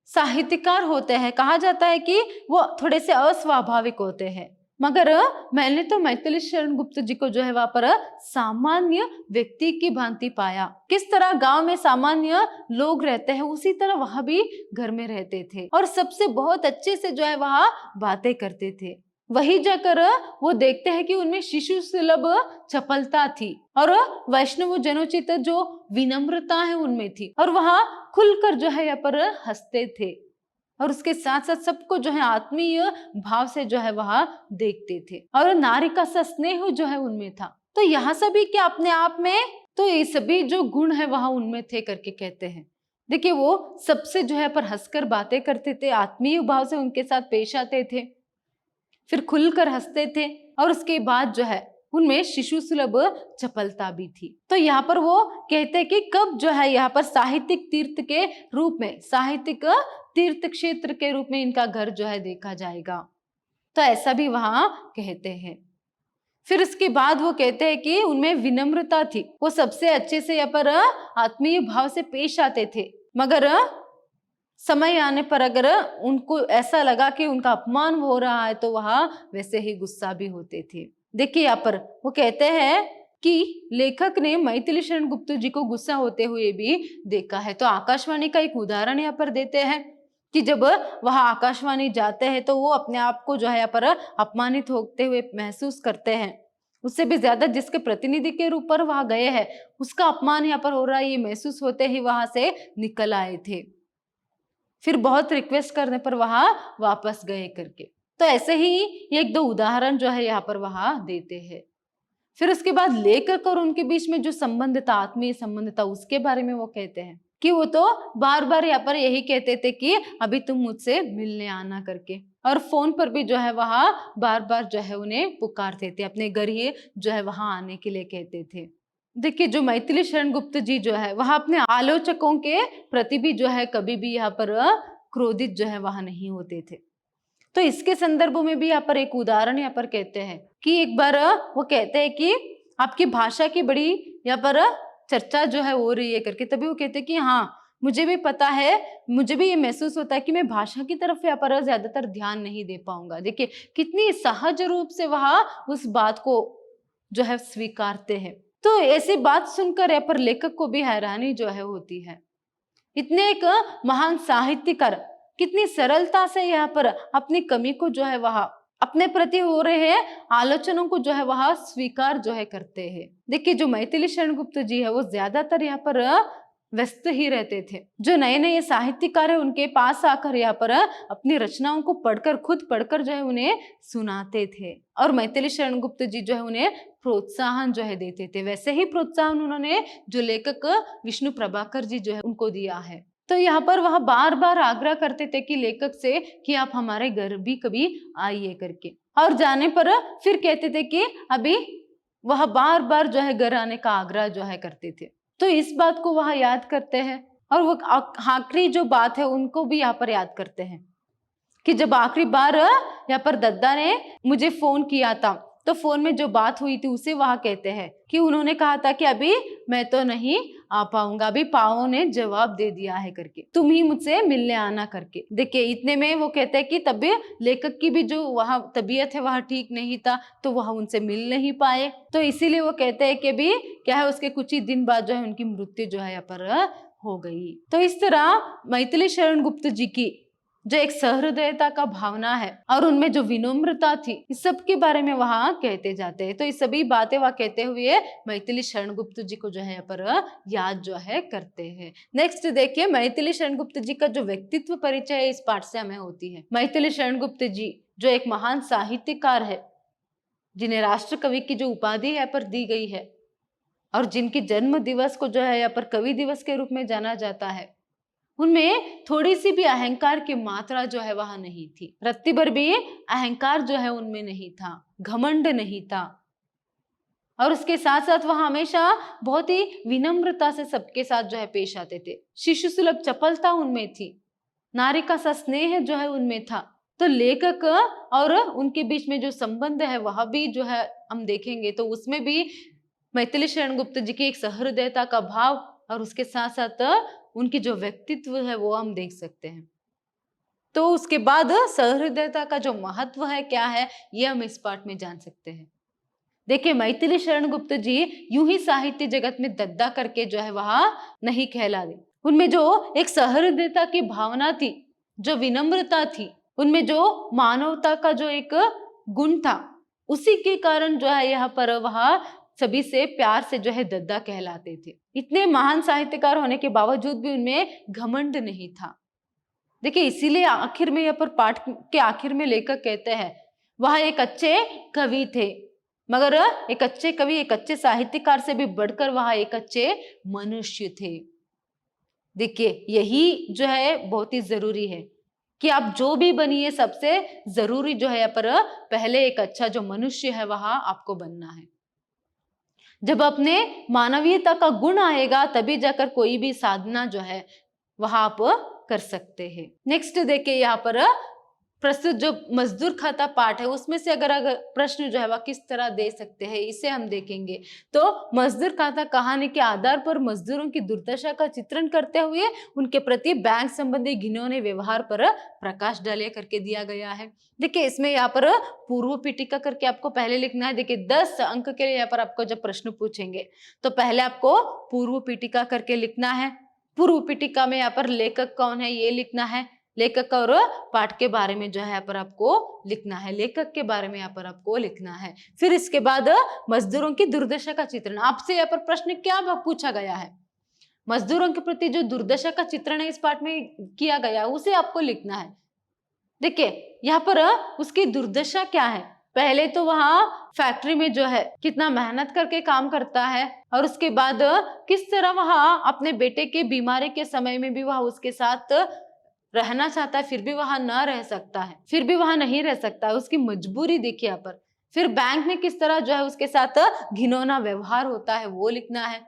साहित्यकार होते हैं, कहा जाता है कि वो थोड़े से अस्वाभाविक होते हैं, मगर मैंने तो मैथिली शरण गुप्त जी को जो है वहां पर सामान्य व्यक्ति की भांति पाया। किस तरह गांव में सामान्य लोग रहते हैं उसी तरह वहां भी घर में रहते थे और सबसे बहुत अच्छे से जो है वहां बातें करते थे। वही जाकर वो देखते हैं कि उनमें शिशु सुलभ चपलता थी और वैष्णव जनोचित जो विनम्रता है उनमें थी, और वहां खुलकर जो है यहाँ पर हंसते थे और उसके साथ साथ सबको जो है आत्मीय भाव से जो है वह देखते थे और नारी का सा स्नेह जो है उनमें था। तो यहाँ सभी के अपने आप में तो ये सभी जो गुण है वह उनमें थे करके कहते हैं। देखिए वो सबसे जो है पर हंसकर बातें करते थे, आत्मीय भाव से उनके साथ पेश आते थे, फिर खुलकर हंसते थे और उसके बाद जो है उनमें शिशु सुलभ चपलता भी थी। तो यहाँ पर वो कहते कि कब जो है यहाँ पर साहित्यिक तीर्थ के रूप में, साहित्यिक तीर्थ क्षेत्र के रूप में इनका घर जो है देखा जाएगा। तो ऐसा भी वहां कहते हैं। फिर उसके बाद वो कहते हैं कि उनमें विनम्रता थी, वो सबसे अच्छे से यहाँ पर आत्मीय भाव से पेश आते थे, मगर समय आने पर अगर उनको ऐसा लगा कि उनका अपमान हो रहा है तो वह वैसे ही गुस्सा भी होते थे। देखिए यहाँ पर वो कहते हैं कि लेखक ने मैथिली शरण गुप्त जी को गुस्सा होते हुए भी देखा है। तो आकाशवाणी का एक उदाहरण यहाँ पर देते हैं कि जब वह आकाशवाणी जाते हैं तो वो अपने आप को जो है यहाँ पर अपमानित होते हुए महसूस करते हैं। उससे भी ज्यादा जिसके प्रतिनिधि के रूप पर वहां गए हैं उसका अपमान यहाँ पर हो रहा है, ये महसूस होते ही वहां से निकल आए थे। फिर बहुत रिक्वेस्ट करने पर वहां वापस गए करके। तो ऐसे ही एक दो उदाहरण जो है यहाँ पर वहां देते हैं। फिर उसके बाद लेखक और उनके बीच में जो संबंध था, आत्मीय संबंध था, उसके बारे में वो कहते हैं कि वो तो बार बार यहाँ पर यही कहते थे कि अभी तुम मुझसे मिलने आना करके, और फोन पर भी जो है वहां बार बार जो है उन्हें पुकारते थे, अपने घर ही जो है वहां आने के लिए कहते थे। देखिए जो मैथिली शरण गुप्त जी जो है वह अपने आलोचकों के प्रति भी जो है कभी भी यहाँ पर क्रोधित जो है वहां नहीं होते थे। तो इसके संदर्भ में भी यहाँ पर एक उदाहरण यहाँ पर कहते हैं कि एक बार वो कहते हैं कि आपकी भाषा की बड़ी यहाँ पर चर्चा जो है हो रही है करके, तभी वो कहते हैं कि हाँ मुझे भी पता है, मुझे भी ये महसूस होता है कि मैं भाषा की तरफ यहाँ पर ज्यादातर ध्यान नहीं दे पाऊंगा। देखिए कितनी सहज रूप से वह उस बात को जो है स्वीकारते हैं। तो ऐसी बात सुनकर यहाँ पर लेखक को भी हैरानी जो है होती है। इतने एक महान साहित्यकार कितनी सरलता से यहाँ पर अपनी कमी को जो है वह अपने प्रति हो रहे हैं आलोचनों को जो है वह स्वीकार जो है करते हैं। देखिए जो मैथिली शरण गुप्त जी है वो ज्यादातर यहाँ पर व्यस्त ही रहते थे। जो नए नए साहित्यकार है उनके पास आकर यहाँ पर अपनी रचनाओं को पढ़कर, खुद पढ़कर जो है उन्हें सुनाते थे और मैथिली शरण गुप्त जी जो है उन्हें प्रोत्साहन जो है देते थे। वैसे ही प्रोत्साहन उन्होंने जो लेखक विष्णु प्रभाकर जी जो है उनको दिया है। तो यहाँ पर वह बार बार आग्रह करते थे कि लेखक से कि आप हमारे घर भी कभी आइए करके, और जाने पर फिर कहते थे कि अभी वह बार बार जो है घर आने का आग्रह जो है करते थे। तो इस बात को वह याद करते हैं और वो आखिरी जो बात है उनको भी यहाँ पर याद करते हैं कि जब आखिरी बार यहाँ पर दद्दा ने मुझे फोन किया था तो फोन में जो बात हुई थी उसे वह कहते हैं कि उन्होंने कहा था कि अभी मैं तो नहीं आ पाऊंगा, अभी पाओ ने जवाब दे दिया है करके, तुम ही मुझसे मिलने आना करके। देखिए इतने में वो कहते हैं कि तभी लेखक की भी जो वहाँ तबीयत है वह ठीक नहीं था तो वह उनसे मिल नहीं पाए। तो इसीलिए वो कहते हैं कि भी क्या है उसके कुछ ही दिन बाद जो है उनकी मृत्यु जो है यहाँ पर हो गई। तो इस तरह मैथिली शरण गुप्त जी की जो एक सहृदयता का भावना है और उनमें जो विनम्रता थी, इस सब के बारे में वहां कहते जाते हैं। तो ये सभी बातें वह कहते हुए मैथिली शरण गुप्त जी को जो है यहाँ पर याद जो है करते हैं। नेक्स्ट देखिए मैथिली शरण गुप्त जी का जो व्यक्तित्व परिचय इस पाठ से हमें होती है। मैथिली शरण गुप्त जी जो एक महान साहित्यकार है, जिन्हें राष्ट्र कवि की जो उपाधि यहाँ पर दी गई है और जिनकी जन्म दिवस को जो है यहाँ पर कवि दिवस के रूप में जाना जाता है, उनमें थोड़ी सी भी अहंकार की मात्रा जो है वह नहीं थी। रत्ती भर भी अहंकार जो है उनमें नहीं था, घमंड नहीं था, और उसके साथ साथ वह हमेशा बहुत ही विनम्रता से सबके साथ जो है पेश आते थे। शिशु सुलभ चपलता उनमें थी, नारी का सा स्नेह जो है उनमें था। तो लेखक और उनके बीच में जो संबंध है वह भी जो है हम देखेंगे तो उसमें भी मैथिली शरण गुप्त जी की एक सहृदयता का भाव और उसके साथ साथ उनकी जो व्यक्तित्व है वो हम देख सकते हैं। तो उसके बाद सहृदयता का जो महत्व है क्या है ये हम इस पाठ में जान सकते हैं। देखिए मैथिली शरण गुप्त जी यूं ही साहित्य जगत में दद्दा करके जो है वह नहीं कहलाते। उनमें जो एक सहृदयता की भावना थी, जो विनम्रता थी, उनमें जो मानवता का जो एक गुण था, उसी के कारण जो है यहाँ पर वह सभी से प्यार से जो है दद्दा कहलाते थे। इतने महान साहित्यकार होने के बावजूद भी उनमें घमंड नहीं था। देखिए इसीलिए आखिर में यहाँ पर पाठ के आखिर में लेखक कहते हैं वह एक अच्छे कवि थे, मगर एक अच्छे कवि, एक अच्छे साहित्यकार से भी बढ़कर वह एक अच्छे मनुष्य थे। देखिए यही जो है बहुत ही जरूरी है कि आप जो भी बनिए, सबसे जरूरी जो है यहाँ पर पहले एक अच्छा जो मनुष्य है वह आपको बनना है। जब अपने मानवीयता का गुण आएगा तभी जाकर कोई भी साधना जो है वह आप कर सकते हैं। नेक्स्ट देखिए यहाँ पर प्रस्तुत जो मजदूर खाता पाठ है उसमें से अगर प्रश्न जो है वह किस तरह दे सकते हैं इसे हम देखेंगे। तो मजदूर खाता कहानी के आधार पर मजदूरों की दुर्दशा का चित्रण करते हुए उनके प्रति बैंक संबंधी घिनौने व्यवहार पर प्रकाश डालिए करके दिया गया है। देखिए इसमें यहाँ पर पूर्व पीठिका करके आपको पहले लिखना है। देखिए 10 अंक के लिए यहाँ पर आपको जब प्रश्न पूछेंगे तो पहले आपको पूर्व पीठिका करके लिखना है। पूर्व पीठिका में यहाँ पर लेखक कौन है ये लिखना है, लेखक और पाठ के बारे में जो है यहाँ पर आपको लिखना है, लेखक के बारे में यहाँ पर आपको लिखना है। फिर इसके बाद मजदूरों की दुर्दशा का चित्रण। आपसे यहाँ पर प्रश्न क्या पूछा गया है, मजदूरों के प्रति जो दुर्दशा का चित्रण है इस पाठ में किया गया उसे आपको लिखना है। देखिए यहाँ पर उसकी दुर्दशा क्या है, पहले तो वहां फैक्ट्री में जो है कितना मेहनत करके काम करता है और उसके बाद किस तरह वहां अपने बेटे के बीमारी के समय में भी वह उसके साथ रहना चाहता है, फिर भी वहां न रह सकता है, फिर भी वहां नहीं रह सकता है, उसकी मजबूरी देखिए यहाँ पर। फिर बैंक में किस तरह जो है उसके साथ घिनौना व्यवहार होता है वो लिखना है।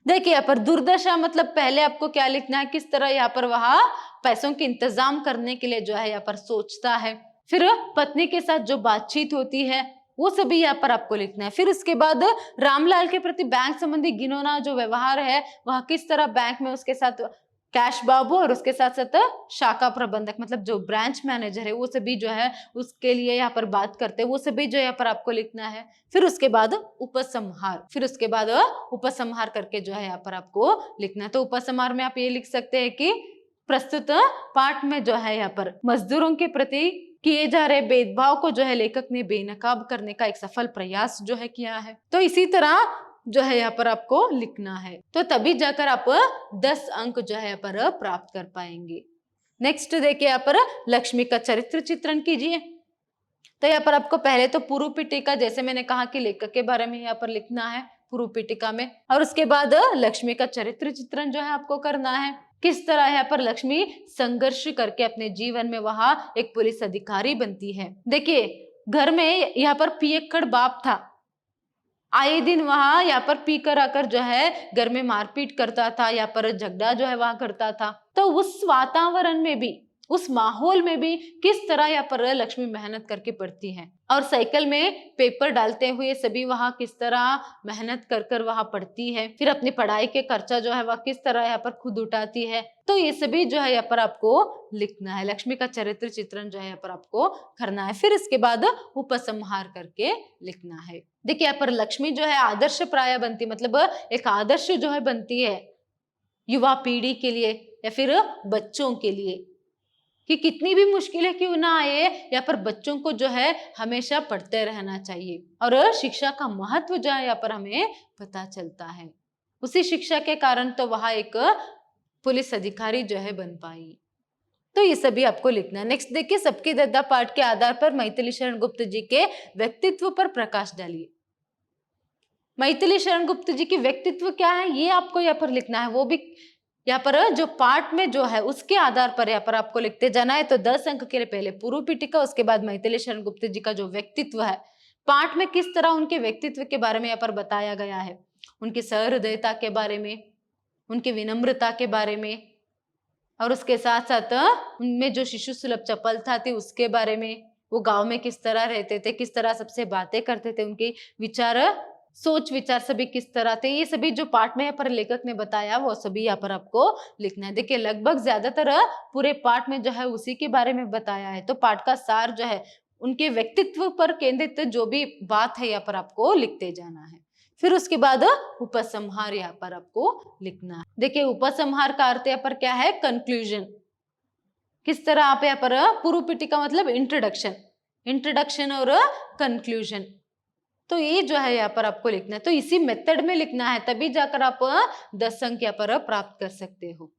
देखिए यहाँ पर दुर्दशा मतलब पहले आपको क्या लिखना है, किस तरह यहाँ पर वह पैसों के इंतजाम करने के लिए जो है यहाँ पर सोचता है। फिर पत्नी के साथ जो बातचीत होती है वो सभी यहाँ पर आपको लिखना है। फिर उसके बाद रामलाल के प्रति बैंक संबंधी घिनौना जो व्यवहार है वह किस तरह बैंक में उसके साथ कैश बाबू और उसके साथ साथ शाखा प्रबंधक मतलब जो ब्रांच मैनेजर है वो सभी जो है उसके लिए यहाँ पर बात करते हैं, वो सभी जो यहाँ पर आपको लिखना है। फिर उसके बाद उपसंहार, फिर उसके बाद उपसंहार करके जो है यहाँ पर आपको लिखना है। तो उपसंहार में आप ये लिख सकते हैं कि प्रस्तुत पाठ में जो है यहाँ पर मजदूरों के प्रति किए जा रहे भेदभाव को जो है लेखक ने बेनकाब करने का एक सफल प्रयास जो है किया है। तो इसी तरह जो है यहाँ पर आपको लिखना है, तो तभी जाकर आप 10 अंक जो है यहाँ पर प्राप्त कर पाएंगे। नेक्स्ट देखिए यहाँ पर लक्ष्मी का चरित्र चित्रण कीजिए। तो यहाँ पर आपको पहले तो पूर्व पीठिका, जैसे मैंने कहा कि लेखक के बारे में यहाँ पर लिखना है पूर्व पीठिका में, और उसके बाद लक्ष्मी का चरित्र चित्रण जो है आपको करना है। किस तरह यहाँ पर लक्ष्मी संघर्ष करके अपने जीवन में वहां एक पुलिस अधिकारी बनती है। देखिए घर में यहाँ पर पियक्कड़ बाप था, आए दिन वहां यहाँ पर पी कर आकर जो है घर में मारपीट करता था, यहाँ पर झगड़ा जो है वहां करता था। तो उस वातावरण में भी, उस माहौल में भी किस तरह यहाँ पर लक्ष्मी मेहनत करके पढ़ती है और साइकिल में पेपर डालते हुए सभी वहां किस तरह मेहनत कर कर वहां पढ़ती है। फिर अपनी पढ़ाई के खर्चा जो है वह किस तरह यहाँ पर खुद उठाती है। तो ये सभी जो है यहाँ पर आपको लिखना है। लक्ष्मी का चरित्र चित्रण जो है यहाँ पर आपको करना है। फिर इसके बाद उपसंहार करके लिखना है। देखिए यहाँ पर लक्ष्मी जो है आदर्श प्राय बनती, मतलब एक आदर्श जो है बनती है युवा पीढ़ी के लिए या फिर बच्चों के लिए, कि कितनी भी मुश्किलें क्यों ना आए यहाँ पर बच्चों को जो है हमेशा पढ़ते रहना चाहिए और शिक्षा का महत्व जो है यहाँ पर हमें पता चलता है। उसी शिक्षा के कारण तो वह एक पुलिस अधिकारी जो है बन पाई। तो ये सभी आपको लिखना है। नेक्स्ट देखिए सबकी दद्दा पाठ के आधार पर मैथिली शरण गुप्त जी के व्यक्तित्व पर प्रकाश डालिए। मैथिली शरण गुप्त जी की व्यक्तित्व क्या है ये आपको यहाँ पर लिखना है, वो भी यहाँ पर जो पाठ में जो है उसके आधार पर यहाँ पर आपको लिखते जाना है। तो 10 अंक के लिए पहले पूर्व पीठिका, उसके बाद मैथिली शरण गुप्त जी का जो व्यक्तित्व है, पाठ में किस तरह उनके व्यक्तित्व के बारे में यहाँ पर बताया गया है, उनकी सहृदयता के बारे में, उनकी विनम्रता के बारे में, और उसके साथ साथ उनमें जो शिशु सुलभ चपलता थी उसके बारे में, वो गाँव में किस तरह रहते थे, किस तरह सबसे बातें करते थे, उनके विचार सोच विचार सभी किस तरह थे, ये सभी जो पाठ में यहाँ पर लेखक ने बताया वो सभी यहाँ पर आपको लिखना है। देखिए लगभग ज्यादातर पूरे पाठ में जो है उसी के बारे में बताया है। तो पाठ का सार जो है उनके व्यक्तित्व पर केंद्रित जो भी बात है यहाँ पर आपको लिखते जाना है। फिर उसके बाद उपसंहार यहाँ पर आपको लिखना है। देखिए उपसंहार का अर्थ यहाँ पर क्या है, कंक्लूजन। किस तरह आप यहाँ पर पूर्व पीठिका मतलब इंट्रोडक्शन, इंट्रोडक्शन और कंक्लूजन, तो ये जो है यहाँ पर आपको लिखना है। तो इसी मेथड में लिखना है, तभी जाकर आप 10 अंक यहाँ पर प्राप्त कर सकते हो।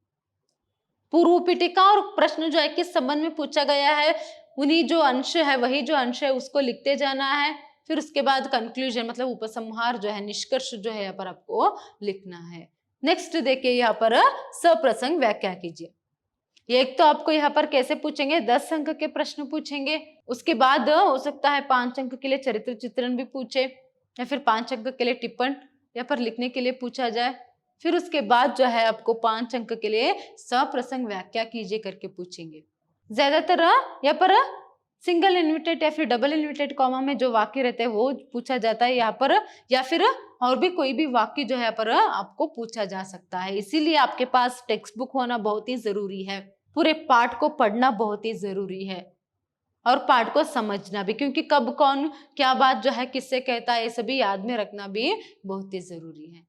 पूर्व पीठिका और प्रश्न जो है किस संबंध में पूछा गया है, उन्हीं जो अंश है वही जो अंश है उसको लिखते जाना है। फिर उसके बाद कंक्लूजन मतलब उपसंहार जो है, निष्कर्ष जो है यहाँ पर आपको लिखना है। नेक्स्ट देखिए यहाँ पर सप्रसंग व्याख्या कीजिए। एक तो आपको यहाँ पर कैसे पूछेंगे, 10 अंक के प्रश्न पूछेंगे, उसके बाद हो सकता है 5 अंक के लिए चरित्र चित्रण भी पूछे या फिर 5 अंक के लिए टिप्पण यहाँ पर लिखने के लिए पूछा जाए। फिर उसके बाद जो है आपको 5 अंक के लिए सप्रसंग व्याख्या कीजिए करके पूछेंगे। ज्यादातर यहाँ पर सिंगल इन्विटेड या फिर डबल इन्विटेड कॉमा में जो वाक्य रहते हैं वो पूछा जाता है यहाँ पर, या फिर और भी कोई भी वाक्य जो है यहाँ पर आपको पूछा जा सकता है। इसीलिए आपके पास टेक्स्ट बुक होना बहुत ही जरूरी है, पूरे पाठ को पढ़ना बहुत ही जरूरी है और पाठ को समझना भी, क्योंकि कब कौन क्या बात जो है किससे कहता है ये सभी याद में रखना भी बहुत ही जरूरी है।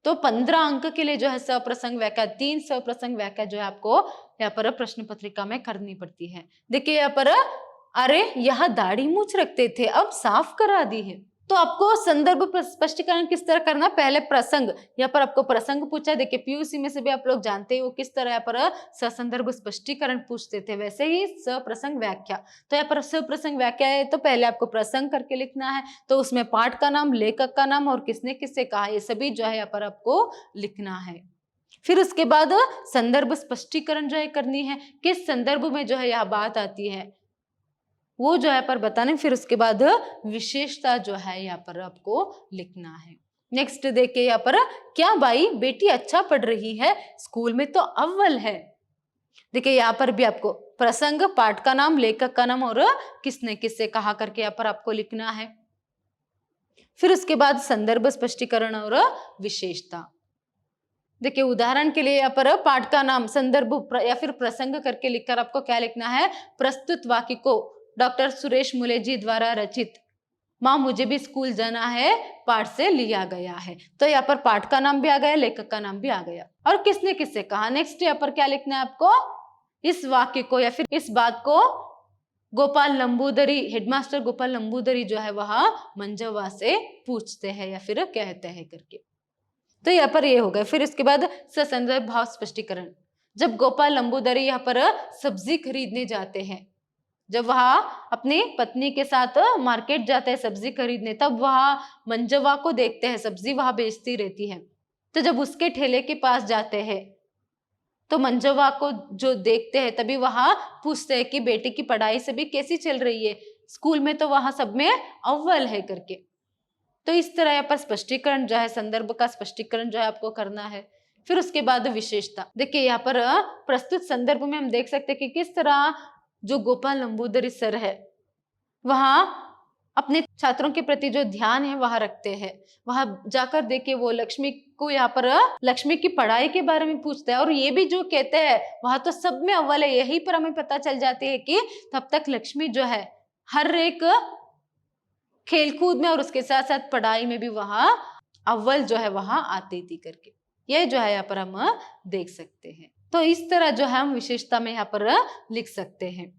तो 15 अंक के लिए जो है सप्रसंग व्याख्या, 3 सप्रसंग व्याख्या जो है आपको यहाँ पर प्रश्न पत्रिका में करनी पड़ती है। देखिए यहाँ पर अरे यह दाढ़ी मूछ रखते थे अब साफ करा दी है। तो आपको संदर्भ स्पष्टीकरण किस तरह करना, पहले प्रसंग, यहाँ पर आपको प्रसंग पूछा। देखिए पीयूसी में से भी आप लोग जानते हो किस तरह यहाँ पर ससंदर्भ स्पष्टीकरण पूछते थे, वैसे ही सप्रसंग व्याख्या। तो यहाँ पर सप्रसंग व्याख्या है तो पहले आपको प्रसंग करके लिखना है, तो उसमें पाठ का नाम, लेखक का नाम और किसने किससे कहा ये सभी जो है यहाँ पर आपको लिखना है। फिर उसके बाद संदर्भ स्पष्टीकरण जो है करनी है, किस संदर्भ में जो है यह बात आती है वो जो है पर बताने। फिर उसके बाद विशेषता जो है यहाँ पर आपको लिखना है। नेक्स्ट देखिए यहाँ पर, क्या बाई बेटी अच्छा पढ़ रही है, स्कूल में तो अव्वल है। देखिए यहाँ पर भी आपको प्रसंग, पाठ का नाम, लेखक का नाम और किसने किससे कहा करके यहाँ पर आपको लिखना है। फिर उसके बाद संदर्भ, स्पष्टीकरण और विशेषता। देखिए उदाहरण के लिए यहाँ पर पाठ का नाम, संदर्भ या फिर प्रसंग करके लिखकर आपको क्या लिखना है, प्रस्तुत वाक्य को डॉक्टर सुरेश मुले जी द्वारा रचित माँ मुझे भी स्कूल जाना है पाठ से लिया गया है। तो यहाँ पर पाठ का नाम भी आ गया, लेखक का नाम भी आ गया और किसने किससे कहा। नेक्स्ट यहाँ पर क्या लिखना है आपको, इस वाक्य को या फिर इस बात को गोपाल नंबूदरी, हेडमास्टर गोपाल नंबूदरी जो है वह मंजवा से पूछते हैं या फिर कहते हैं करके। तो यहाँ पर ये हो गया। फिर इसके बाद ससंदर्भ भाव स्पष्टीकरण। जब गोपाल नंबूदरी यहाँ पर सब्जी खरीदने जाते हैं, जब वह अपनी पत्नी के साथ मार्केट जाते हैं सब्जी खरीदने, तब वह मंजवा को देखते हैं, सब्जी वहां बेचती रहती है। तो जब उसके ठेले के पास जाते हैं तो मंजवा को जो देखते हैं तभी वहां पूछते हैं कि बेटे की पढ़ाई से भी कैसी चल रही है, स्कूल में तो वहां सब में अव्वल है करके। तो इस तरह यहाँ पर स्पष्टीकरण जो है, संदर्भ का स्पष्टीकरण जो है आपको करना है। फिर उसके बाद विशेषता। देखिए यहाँ पर प्रस्तुत संदर्भ में हम देख सकते हैं कि किस तरह जो गोपाल नंबूदरी सर है वहां अपने छात्रों के प्रति जो ध्यान है वहां रखते हैं। वहां जाकर देखिए वो लक्ष्मी को यहाँ पर लक्ष्मी की पढ़ाई के बारे में पूछते हैं और ये भी जो कहते हैं वहां तो सब में अव्वल है। यही पर हमें पता चल जाती है कि तब तक लक्ष्मी जो है हर एक खेलकूद में और उसके साथ साथ पढ़ाई में भी वहां अव्वल जो है वहां आती थी करके। ये जो है यहाँ पर हम देख सकते हैं। तो इस तरह जो है हम विशेषता में यहाँ पर लिख सकते हैं।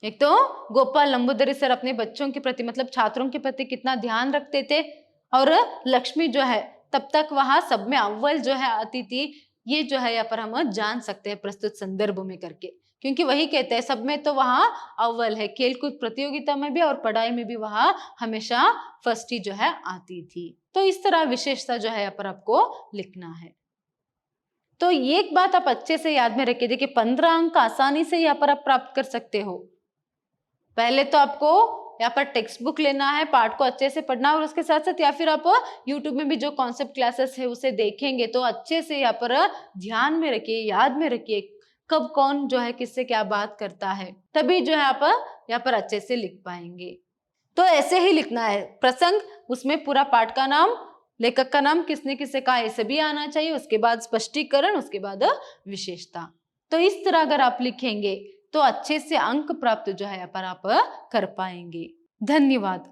एक तो गोपाल नंबूदरी सर अपने बच्चों के प्रति मतलब छात्रों के प्रति कितना ध्यान रखते थे और लक्ष्मी जो है तब तक वहां सब में अव्वल जो है आती थी। ये जो है यहाँ पर हम जान सकते हैं प्रस्तुत संदर्भ में करके, क्योंकि वही कहते हैं सब में तो वहां अव्वल है, खेलकूद प्रतियोगिता में भी और पढ़ाई में भी वहां हमेशा फर्स्ट ही जो है आती थी। तो इस तरह विशेषता जो है यहाँ पर आपको लिखना है। तो ये एक बात आप अच्छे से याद में रखिए, देखिए 15 अंक आसानी से यहाँ पर आप प्राप्त कर सकते हो। पहले तो आपको यहाँ पर टेक्स्ट बुक लेना है, पाठ को अच्छे से पढ़ना और उसके साथ साथ या फिर आप यूट्यूब में भी जो कॉन्सेप्ट क्लासेस है उसे देखेंगे तो अच्छे से यहाँ पर ध्यान में रखिए, याद में रखिए कब कौन जो है किससे क्या बात करता है, तभी जो है आप यहाँ पर अच्छे से लिख पाएंगे। तो ऐसे ही लिखना है प्रसंग, उसमें पूरा पाठ का नाम, लेखक का नाम, किसने किससे कहा, ये सभी आना चाहिए। उसके बाद स्पष्टीकरण, उसके बाद विशेषता। तो इस तरह अगर आप लिखेंगे तो अच्छे से अंक प्राप्त जो है यहाँ पर आप कर पाएंगे। धन्यवाद।